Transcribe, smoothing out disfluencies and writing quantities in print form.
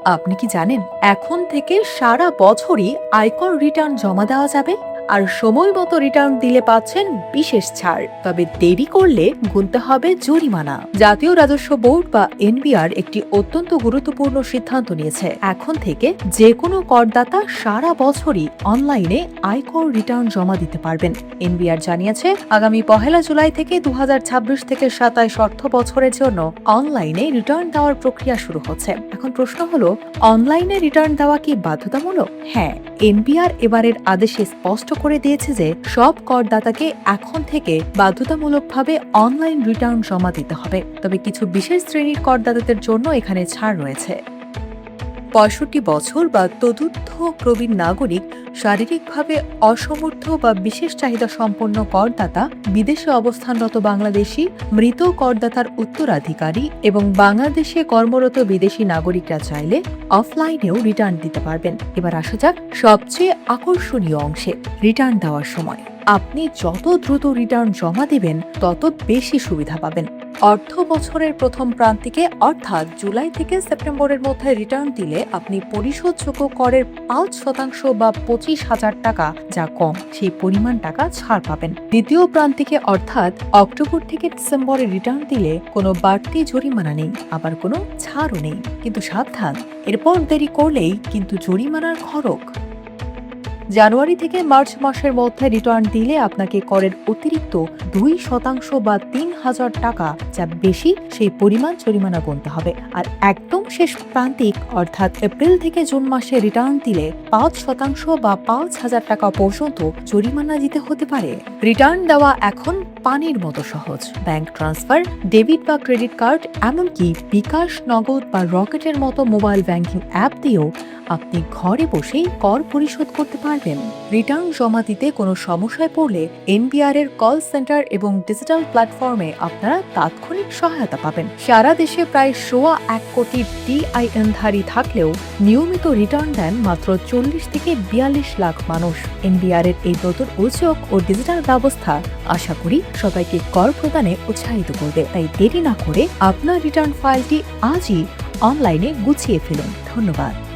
আপনি কি জানেন এখন থেকে সারা বছরই আয়কর রিটার্ন জমা দেওয়া যাবে? আর সময় মতো রিটার্ন দিলে পাচ্ছেন বিশেষ ছাড়, তবে দেরি করলে গুনতে হবে জরিমানা। জাতীয় রাজস্ব বোর্ড বা এনবিআর একটি অত্যন্ত গুরুত্বপূর্ণ সিদ্ধান্ত নিয়েছে। এখন থেকে যে কোনো করদাতা সারা বছরই অনলাইনে আয়কর রিটার্ন জমা দিতে পারবেন। এনবিআর জানিয়েছে আগামী 1 জুলাই থেকে 2026 থেকে 27 অর্থ বছরের জন্য অনলাইনে রিটার্ন দেওয়ার প্রক্রিয়া শুরু হচ্ছে। এখন প্রশ্ন হলো, অনলাইনে রিটার্ন দেওয়া কি বাধ্যতামূলক? হ্যাঁ, এনবিআর এবারের আদেশে স্পষ্ট করে দিয়েছে যে সব করদাতাকে এখন থেকে বাধ্যতামূলকভাবে অনলাইন রিটার্ন জমা দিতে হবে। তবে কিছু বিশেষ শ্রেণীর করদাতাদের জন্য এখানে ছাড় রয়েছে। 65 বছর বা তদূর্ধ্ব প্রবীণ নাগরিক, শারীরিকভাবে অসমর্থ বা বিশেষ চাহিদা সম্পন্ন করদাতা, বিদেশে অবস্থানরত বাংলাদেশি, মৃত করদাতার উত্তরাধিকারী এবং বাংলাদেশে কর্মরত বিদেশি নাগরিকরা চাইলে অফলাইনেও রিটার্ন দিতে পারবেন। এবার আসা যাক সবচেয়ে আকর্ষণীয় অংশে, রিটার্ন দেওয়ার সময়। আপনি যত দ্রুত রিটার্ন জমা দিবেন তত বেশি সুবিধা পাবেন। অর্থ বছরের প্রথম প্রান্তিকে অর্থাৎ জুলাই থেকে সেপ্টেম্বরের মধ্যে রিটার্ন দিলে আপনি পরিশোধযোগ্য করের 5% বা 25,000 টাকা, যা কম, সেই পরিমাণ টাকা ছাড় পাবেন। দ্বিতীয় প্রান্তিকে অর্থাৎ অক্টোবর থেকে ডিসেম্বরে রিটার্ন দিলে কোনো বাড়তি জরিমানা নেই, আবার কোনো ছাড়ও নেই। কিন্তু সাবধান, এরপর দেরি করলেই কিন্তু জরিমানার খড়গ। জানুয়ারি থেকে মার্চ মাসের মধ্যে রিটার্ন দিলে আপনাকে করের অতিরিক্ত 2% বা 3,000 টাকা, যা বেশি, সেই পরিমাণ জরিমানা গুনতে হবে। আর একদম শেষ প্রান্তিক অর্থাৎ এপ্রিল থেকে জুন মাসে রিটার্ন দিলে 5% বা 5,000 টাকা পর্যন্ত জরিমানা দিতে হতে পারে। রিটার্ন দেওয়া এখন পানির মতো সহজ। ব্যাংক ট্রান্সফার, ডেবিট বা ক্রেডিট কার্ড, এমনকি বিকাশ, নগদ বা রকেটের মতো মোবাইল ব্যাংকিং অ্যাপ দিয়েও আপনি ঘরে বসেই কর পরিশোধ করতে পারবেন। রিটার্ন জমা দিতে কোনো সমস্যায় পড়লে এনবিআর এর কল সেন্টার এবং ডিজিটাল প্ল্যাটফর্মে আপনারা তাৎক্ষণিক সহায়তা পাবেন। সারা দেশে প্রায় 1.25 কোটি ডিআইএনধারী থাকলেও নিয়মিত রিটার্ন দেন মাত্র 40 থেকে 42 লাখ মানুষ। এনবিআর এর এই নতুন উদ্যোগ ও ডিজিটাল ব্যবস্থা আশা করি সবাইকে কর প্রদানে উৎসাহিত করবে। তাই দেরি না করে আপনার রিটার্ন ফাইলটি আজই অনলাইনে গুছিয়ে ফেলুন। ধন্যবাদ।